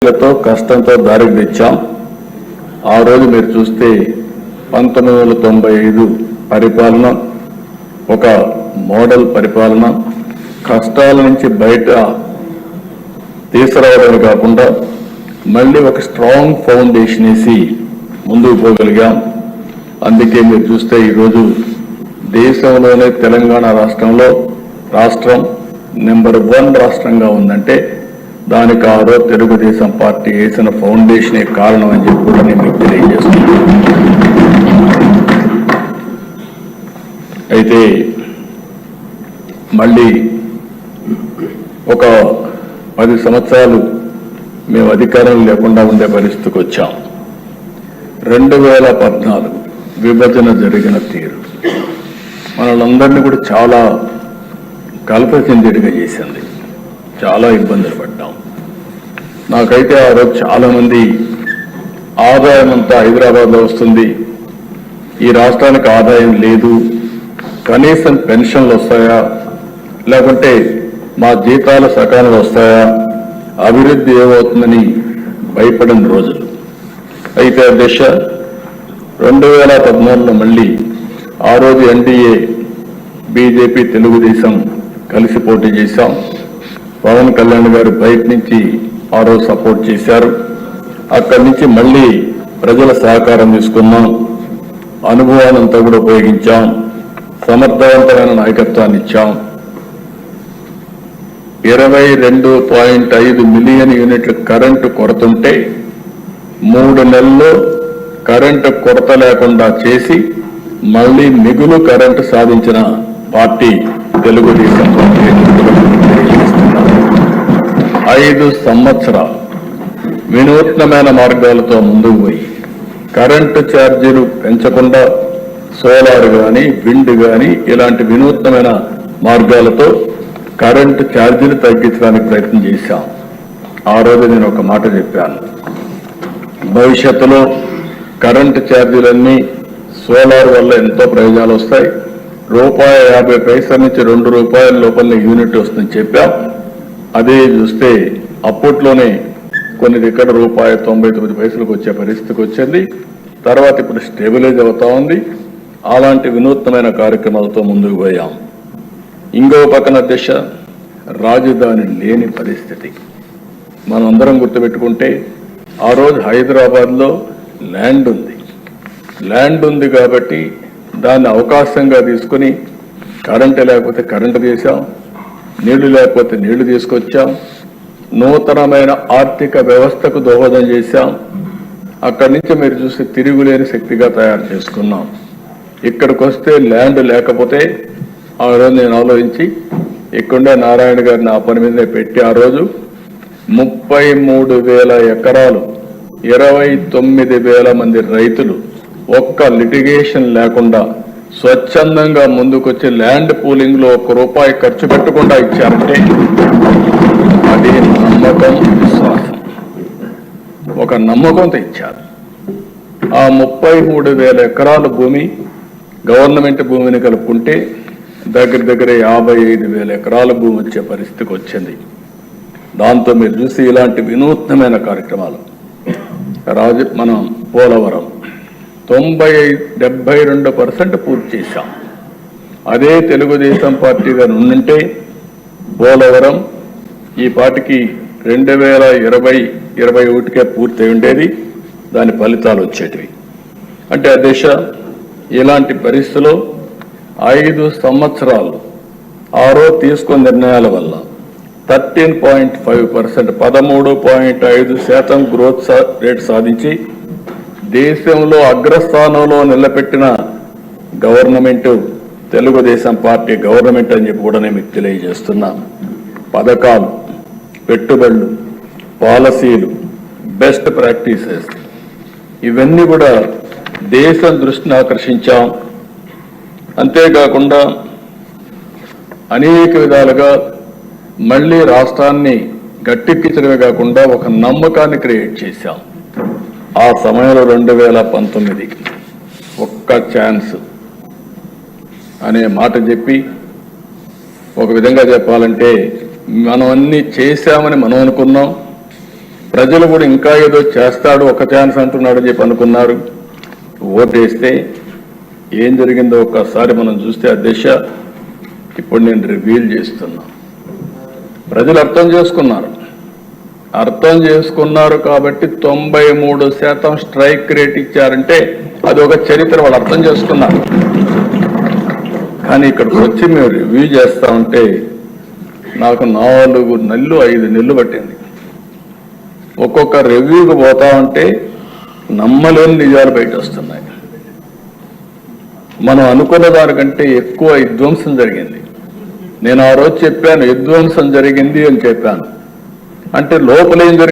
కష్టంతో దారికి తెచ్చాం. ఆ రోజు మీరు చూస్తే 1995 పరిపాలన ఒక మోడల్ పరిపాలన, కష్టాల నుంచి బయట తీసుకురావడమే కాకుండా మళ్ళీ ఒక స్ట్రాంగ్ ఫౌండేషన్ వేసి ముందుకు పోగలిగాం. అందుకే మీరు చూస్తే ఈరోజు దేశంలోనే తెలంగాణ రాష్ట్రం నెంబర్ 1 రాష్ట్రంగా ఉందంటే దానికి ఆ రోజు తెలుగుదేశం పార్టీ వేసిన ఫౌండేషనే కారణం అని చెప్పి కూడా నేను మీకు తెలియజేస్తున్నాను. అయితే మళ్ళీ ఒక 10 సంవత్సరాలు మేము అధికారం లేకుండా ఉండే పరిస్థితికి వచ్చాం. 2014 విభజన జరిగిన తీరు మనలందరినీ కూడా చాలా కలపచెందిడిగా చేసింది. చాలా ఇబ్బందులు పడ్డాం. నాకైతే ఆ రోజు చాలా మంది ఆదాయం అంతా హైదరాబాద్లో వస్తుంది, ఈ రాష్ట్రానికి ఆదాయం లేదు, కనీసం పెన్షన్లు వస్తాయా, లేకుంటే మా జీతాలు సకాలంలో వస్తాయా, అభివృద్ధి ఏమవుతుందని భయపడిన రోజులు. అయితే దిశ 2014లో మళ్ళీ ఆ రోజు ఎన్డీఏ బీజేపీ తెలుగుదేశం కలిసి పోటీ చేశాం. పవన్ కళ్యాణ్ గారు బయట నుంచి ఆ రోజు సపోర్ట్ చేశారు. అక్కడి నుంచి మళ్ళీ ప్రజల సహకారం తీసుకున్నాం, అనుభవాలంతా కూడా ఉపయోగించాం, సమర్థవంతమైన నాయకత్వాన్ని ఇచ్చాం. 22.5 మిలియన్ యూనిట్ల కరెంటు కొరతుంటే 3 నెలల్లో కరెంటు కొరత లేకుండా చేసి మళ్ళీ మిగులు కరెంటు సాధించిన పార్టీ తెలుగుదేశం పార్టీ. 5 సంవత్సరాలు వినూత్నమైన మార్గాలతో ముందుకు పోయి కరెంటు ఛార్జీలు పెంచకుండా సోలార్ కానీ విండ్ కానీ ఇలాంటి వినూత్నమైన మార్గాలతో కరెంటు ఛార్జీలు తగ్గించడానికి ప్రయత్నం చేశాం. ఆ రోజు నేను ఒక మాట చెప్పాను, భవిష్యత్తులో కరెంటు ఛార్జీలన్నీ సోలార్ వల్ల ఎంతో ప్రయోజనాలు వస్తాయి, ₹1.50 నుంచి ₹2 లోపల యూనిట్ వస్తుందని చెప్పాం. అదే చూస్తే అప్పట్లోనే కొన్ని దగ్గర ₹1.99 వచ్చే పరిస్థితికి వచ్చింది. తర్వాత ఇప్పుడు స్టెబిలైజ్ అవుతా ఉంది. అలాంటి వినూత్నమైన కార్యక్రమాలతో ముందుకు పోయాం. ఇంకో పక్కన దిశ రాజధాని లేని పరిస్థితి. మనం అందరం గుర్తుపెట్టుకుంటే ఆ రోజు హైదరాబాద్లో ల్యాండ్ ఉంది కాబట్టి దాన్ని అవకాశంగా తీసుకుని కరెంటు లేకపోతే కరెంటు చేశాం, నీళ్లు లేకపోతే నీళ్లు తీసుకొచ్చాం, నూతనమైన ఆర్థిక వ్యవస్థకు దోహదం చేశాం. అక్కడి నుంచి మీరు చూసి తిరుగులేని శక్తిగా తయారు చేసుకున్నాం. ఇక్కడికి వస్తే ల్యాండ్ లేకపోతే ఆ రోజు నేను ఆలోచించి ఇక్కడే నారాయణ గారిని ఆ పని మీదనే పెట్టి ఆ రోజు 33,000 ఎకరాలు 29,000 మంది రైతులు ఒక్క లిటిగేషన్ లేకుండా స్వచ్ఛందంగా ముందుకొచ్చి ల్యాండ్ పూలింగ్ లో ₹1 ఖర్చు పెట్టకుండా ఇచ్చారంటే అది నమ్మకం, విశ్వాసం, ఒక నమ్మకంతో ఇచ్చారు. ఆ 33,000 ఎకరాల భూమి గవర్నమెంట్ భూమిని కలుపుకుంటే దగ్గర 55,000 ఎకరాల భూమి వచ్చే పరిస్థితికి వచ్చింది. దాంతో మీరు చూసి ఇలాంటి వినూత్నమైన కార్యక్రమాలు మనం పోలవరం 72% పూర్తి చేశాం. అదే తెలుగుదేశం పార్టీ గారు ఉంటే పోలవరం ఈ పాటికి 2020-21కే పూర్తి అయి ఉండేది, దాని ఫలితాలు వచ్చేటివి. అంటే ఆ దిశ ఇలాంటి పరిస్థితుల్లో 5 సంవత్సరాలు ఆరో తీసుకున్న నిర్ణయాల వల్ల 13.5% 13.5% గ్రోత్ రేట్ సాధించి దేశంలో అగ్రస్థానంలో నిలబెట్టిన గవర్నమెంట్ తెలుగుదేశం పార్టీ గవర్నమెంట్ అని చెప్పి కూడా నేను మీకు తెలియజేస్తున్నా. పథకాలు, పెట్టుబడులు, పాలసీలు, బెస్ట్ ప్రాక్టీసెస్ ఇవన్నీ కూడా దేశం దృష్టిని ఆకర్షించాం. అంతేకాకుండా అనేక విధాలుగా మళ్ళీ రాష్ట్రాన్ని గట్టెక్కించడమే కాకుండా ఒక నమ్మకాన్ని క్రియేట్ చేశాం. ఆ సమయంలో 2019 ఒక్క ఛాన్స్ అనే మాట చెప్పి ఒక విధంగా చెప్పాలంటే మనం అన్ని చేశామని మనం అనుకున్నాం, ప్రజలు కూడా ఇంకా ఏదో చేస్తాడు, ఒక ఛాన్స్ అంటున్నాడు చెప్పి అనుకున్నారు. ఓటేస్తే ఏం జరిగిందో ఒక్కసారి మనం చూస్తే ఆ దిశ ఇప్పుడు నేను రివీల్ చేస్తున్నా. ప్రజలు అర్థం చేసుకున్నారు కాబట్టి 93% స్ట్రైక్ రేట్ ఇచ్చారంటే అది ఒక చరిత్ర, వాళ్ళు అర్థం చేసుకున్నారు. కానీ ఇక్కడికి వచ్చి మేము రివ్యూ చేస్తా ఉంటే నాకు 4 నెలలు 5 నెలలు పట్టింది. ఒక్కొక్క రివ్యూకి పోతా ఉంటే నమ్మలేని నిజాలు బయట వస్తున్నాయి. మనం అనుకున్న దానికంటే ఎక్కువ విధ్వంసం జరిగింది. నేను ఆ రోజు చెప్పాను విధ్వంసం జరిగింది అని చెప్పాను. అంటే లోపల ఏం జరిగింది